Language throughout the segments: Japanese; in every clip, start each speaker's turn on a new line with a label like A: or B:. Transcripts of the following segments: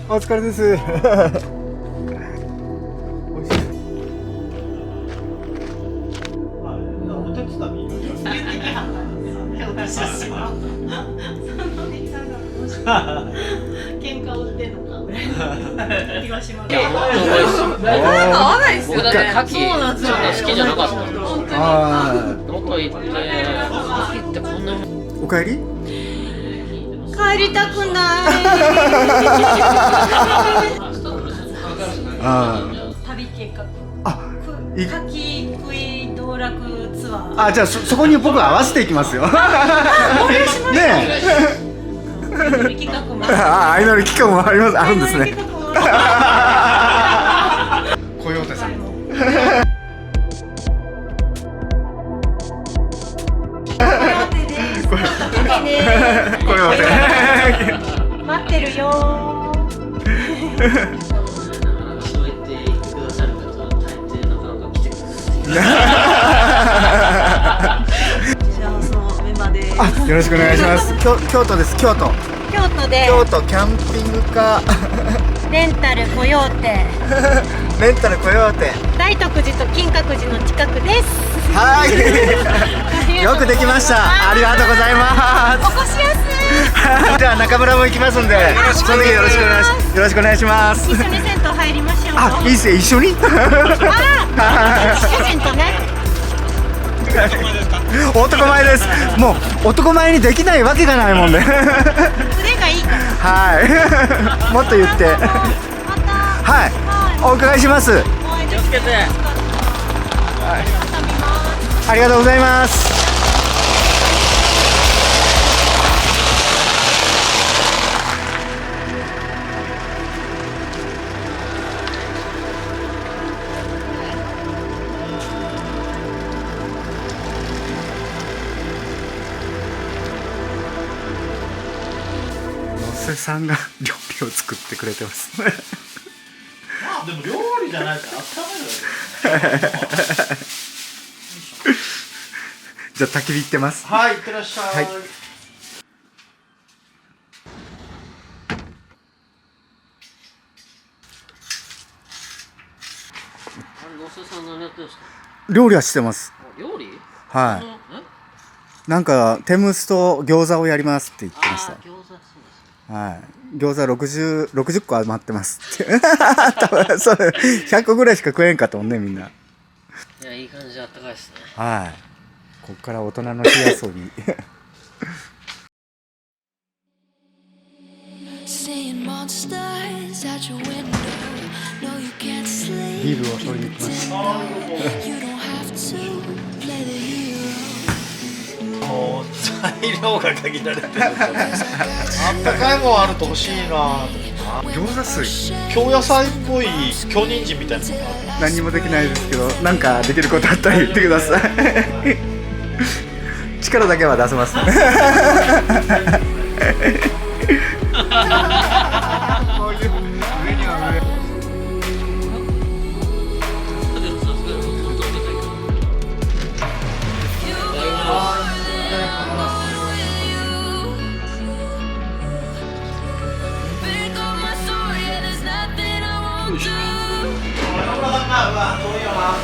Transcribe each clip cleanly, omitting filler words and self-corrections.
A: お疲れです。
B: 喧嘩売ってんのかぐらい広島で。
C: なかなか合わないですよね。僕だって牡蠣ちょっと好きじゃなかった。
A: あ
C: どこ行って牡蠣ってこんなもん。
A: おかえり？
B: 帰りたくない。旅計画。牡蠣食い道楽ツアー。
A: じゃあそこに僕合わせていきますよ。ね
B: 企画も。
A: 相乗り企画もあるんですね。コヨーテさん。コヨーテ。
B: 待ってるよ。
C: そう言って言ってくださる方は大抵なかなか来てください。
B: じゃあそのメンバーで。
A: よろしくお願いします。京都です。京都
B: で
A: キャンピングカー
B: レンタルコヨーテ。
A: レンタルコヨーテ。
B: 大徳寺と金閣寺の近くです。
A: はい。よくできました。ありがとうございます。
B: 起こしやすい。
A: じゃあ中村も行きますんで、その時よろしくお願いします。
B: 一緒に銭湯入りましょう。
A: いいっすよ、一緒に。
B: 主人とね。
A: 男前です。もう男前にできないわけがないもんで。
B: 腕がいいから。
A: はい。もっと言って。
B: また。
A: はい。お伺いします。
C: 気をつけて。
A: ありがとうございます。野瀬さんが料理を作ってくれてます。
D: まあでも料理じゃないから温めるよね。
A: じゃあ焚き火行ってます。
D: はい、いってらっしゃい。
A: はい。
C: 野瀬さん何やってるんですか。
A: 料理はしてます。
C: 料理？
A: はい。なんか天むすと餃子をやりますって言ってました。
C: 餃子そうです。
A: はい。餃子60個余ってますって。多分それ100個ぐらいしか食えんかったもんねみんな。
C: いやいい感じであったかいですね。
A: はい。こっから大人の火遊び。ビールを取りに行きます。
D: もう材料が限られてる。あったかいもんあると欲しいなと思って。
A: 餃子水。
D: 京野菜っぽい京人参みたいなのがある。
A: 何にもできないですけど、なんかできることあったら言ってください。力だけは出せます。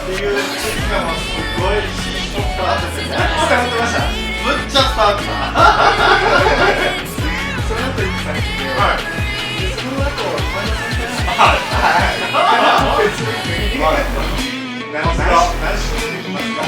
D: っていう空気感はすごいショックあって伝わってました。むっちゃ伝わってた。その後言ってたんですけど、はい。その後何週できますか。そ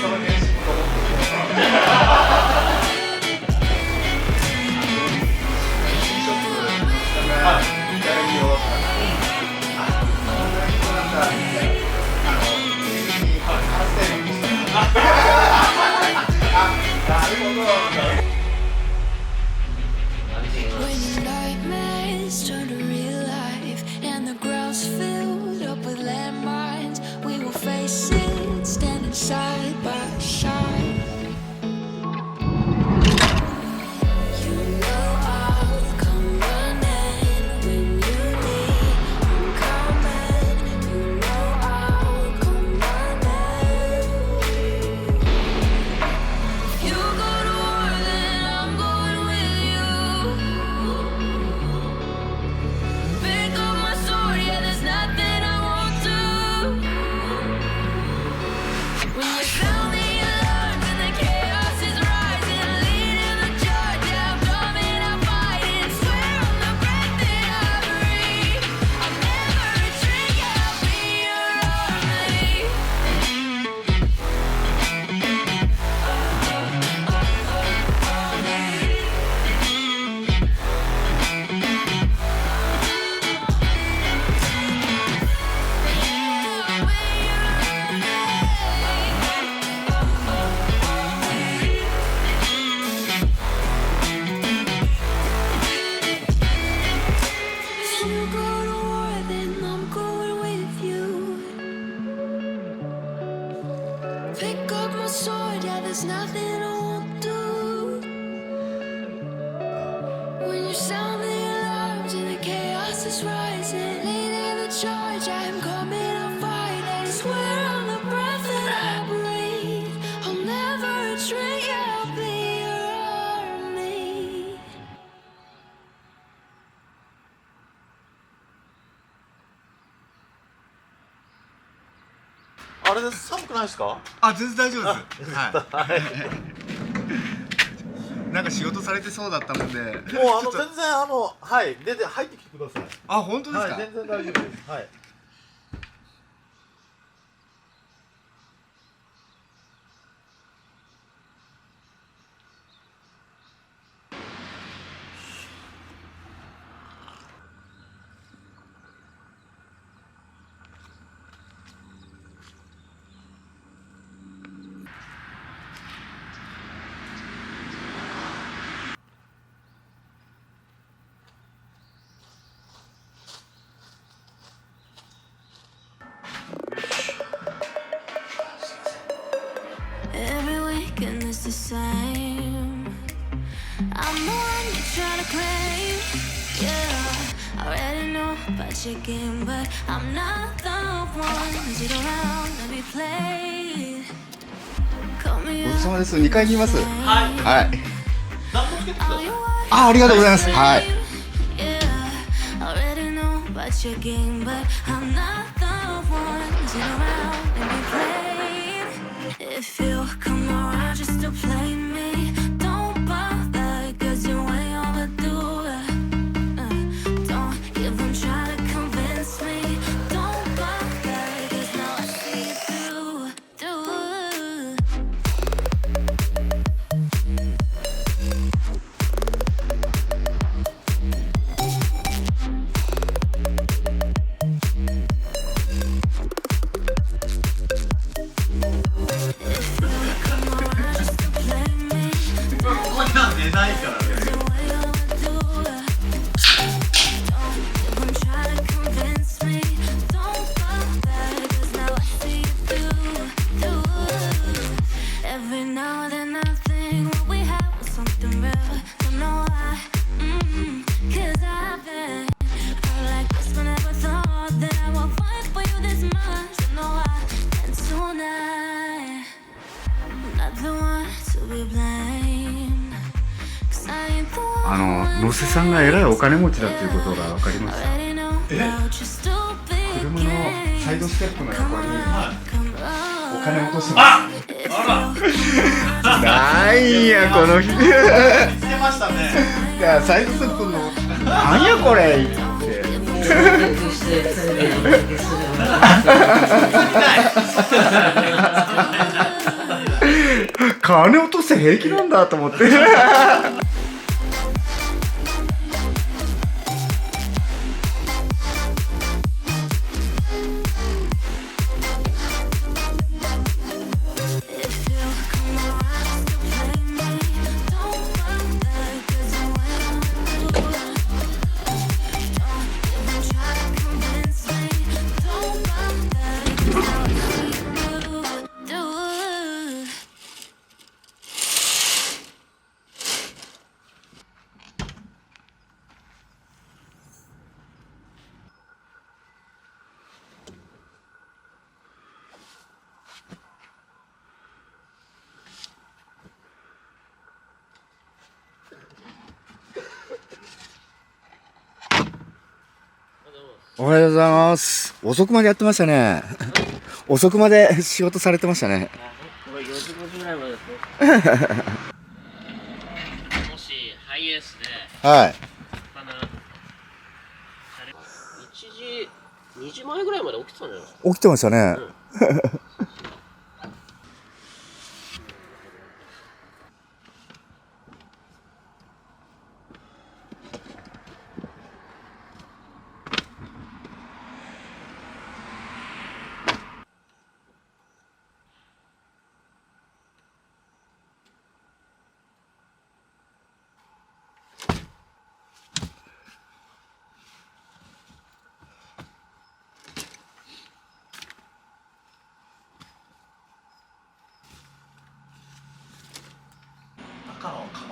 D: の辺知っと思って。
E: nothing I won't do. When you sound the alarms and the chaos is rising, leading the charge, I am coming, I'm fighting. Swear on the breath that I breathe, I'll never retreat, yeah, I'll be your army.
D: あれです、寒くないですか？
A: あ、全然大丈夫です。はい。なんか仕事されてそうだったもんで。
D: もう
A: ちょっと
D: 全然はい出て入ってきてください。
A: あ、本当ですか。
D: はい、全然大丈夫です。はい。
E: Every weekend is the same. I'm the one you try to claim. Yeah, I already know about your game, but I'm not the one you sit around and be played. Call me
A: ごちそうさまです。2階にいます。
C: はい
A: はい。
C: 暖房つけてください。
A: あ、ありがとうございます。はい。
E: Yeah, I already know about your game, but I'm not the one you sit around and be played. If you come around just to play me, don't bother, 'cause you ain't overdue. Don't even try to convince me. Don't bother, 'cause now I see you through.
C: こんなん出ないからね。
E: Every now and then I think what we had was something real. Don't know why, 'cause I've been hurt like this, but never thought that I would fight for you this much. Don't know why, and tonight I'm not the one to be blamed. 'Cause I ain't the one.
A: 野瀬さんがえらいお金持ちだっていうことが分かりました。
E: Already know about your stupid
A: 車のサイドステップの横に
E: game.
A: お金落としてます。なんやこの日。
D: 見つけましたね。
A: いやサイドステップのなんやこれって。
C: してそれでお届けするような
A: 金落として平気なんだと思って。おはようございます。遅くまでやってましたね。遅くまで仕事されてましたね。
C: これ4時5時ぐらいまでですね。もしハイエースで
A: はい。
C: かな1時2時前ぐらいまで起きてたんじゃないですか。
A: 起きてましたね。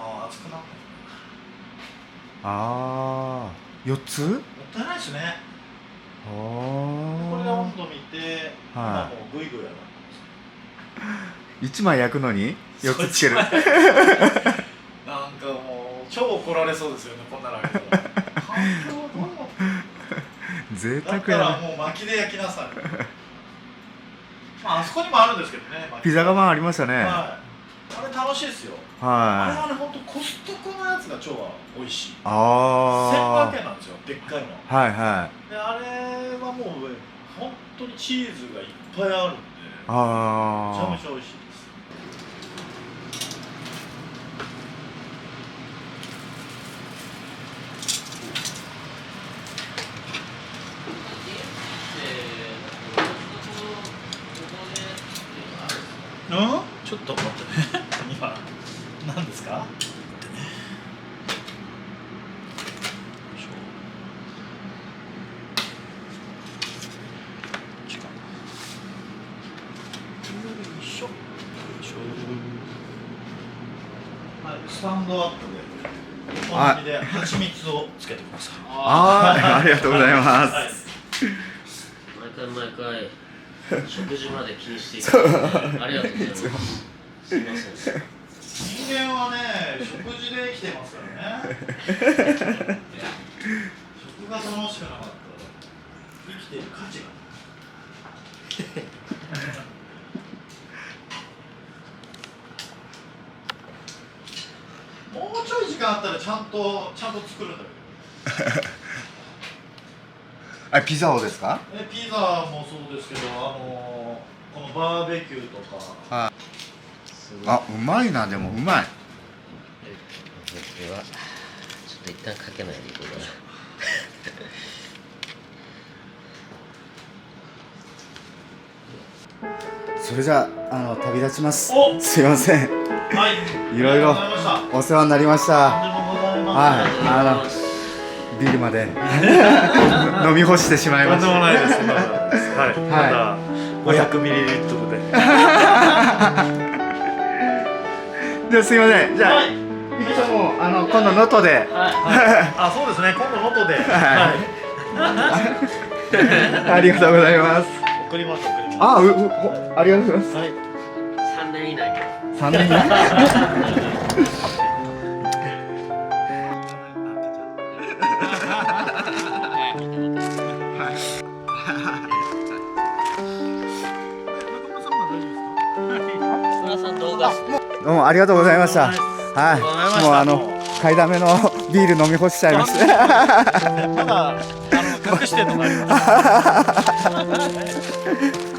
D: ああ熱くなって
A: ああ4つ
D: もったいないですね。これで
A: あ
D: 温度見て、今もうグイグイやる。
A: あ1枚焼くのに4つつける
D: なんかもう超怒られそうですよね、こんなのあげたら。環境どうなって
A: 贅
D: だったら
A: 沢やな。
D: もう薪で焼きなさい。まああそこにもあるんですけどね。薪
A: ピザ窯ありましたね。
D: はい。あれ楽しいですよ。あれ
A: はい。
D: はね、ほんとコストコのやつが超美味しい。
A: あ
D: 1500円なんですよ、でっかいの。
A: あ。はいはい。
D: で、あれはもう本当にチーズがいっぱいあるんで、めちゃ
A: あ
D: めちゃ美味しいです。うん？ちょっと待ってね。今何ですか？待ってね。よいしょ。違う。よいしょ。よいしょ。はい、スタンドアップでお好みで蜂蜜をつけてください。
A: あ。ありがとうございます。
D: はい。
C: 毎回食事まで気にしていただいてありがとうございます。すみません。
D: 人間はね、食事で生きてますからね。食が楽しくなかったら生きている価値がもうちょい時間あったらちゃんと作るんだけど。
A: あ、ピザをですか？
D: ピザもそうですけど、このバーベキューとか。
A: あ、うまいな、でもうまい。
C: ではちょっと一旦かけないでいこうかな。
A: それじゃあ、旅立ちます
D: お。
A: すいません。
D: はい。
A: いろいろ
D: ありがとうございました。
A: お世話になりました。
D: とんでもございません。
A: はいビールまで飲み干してしまいました。
D: とんでもないです。はい。
A: は
D: まだ500ミリリットルで。
A: じゃあすいません。じゃあ、
D: はい。
A: いくさんも今度能登で。
D: あ、そうですね。今度能登で。
A: は
D: はい。
A: ありがとうございます。
D: 送ります。
A: あ、ありがとうございます。
D: はい。
C: 3年以内に
A: 3年目。
C: 村さん動画
A: どうもありがとうございました。はい。もう買いだめのビール飲み干しちゃいました。
D: まだ隠してるのがあります。